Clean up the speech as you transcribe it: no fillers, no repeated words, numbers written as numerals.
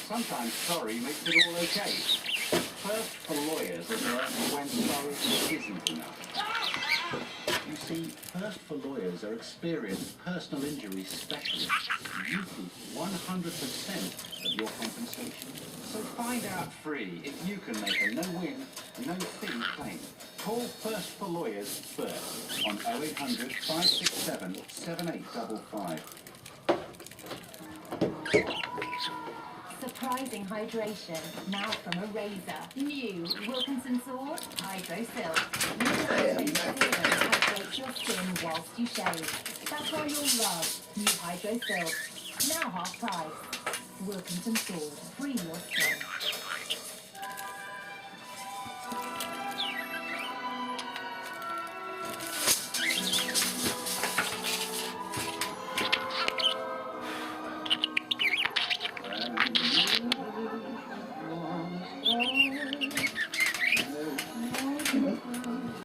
sometimes sorry makes it all okay. First for lawyers are there when sorry isn't enough. You see, First for Lawyers are experienced personal injury specialists. You keep 100% of your compensation. So find out free if you can make a no-win, no-fee claim. Call First for Lawyers first on 0800 567 7855. Surprising hydration, now from a razor. New Wilkinson Sword Hydro Silk. Hydrates your skin whilst you shave. That's why you'll love new Hydro Silk. Now half price. Wilkinson Sword. Free your skin.